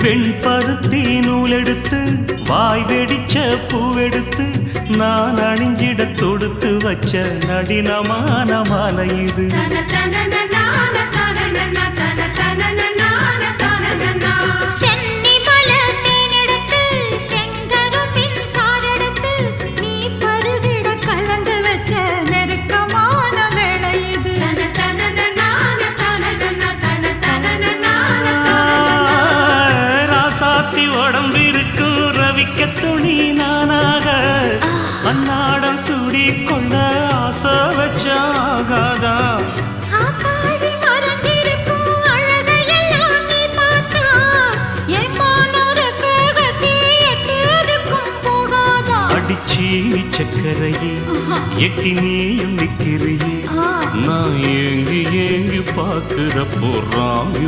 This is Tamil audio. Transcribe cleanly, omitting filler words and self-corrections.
வெண்பருத்தி நூலெடுத்து வாய் வெடிச்ச பூவெடுத்து நான் அணிஞ்சிட தொடுத்து வச்ச நடினமான மாலை இது. உடம்பிருக்கும் ரவிக்க துணி நானாக அன்னாடம் சூடி கொண்ட ஆசை வச்சாகாதா. அடிச்சீனி சக்கரையே எட்டி நீயும் நிக்கிறையே நான் ஏங்கி ஏங்கி பார்க்கிறப்போ ராமி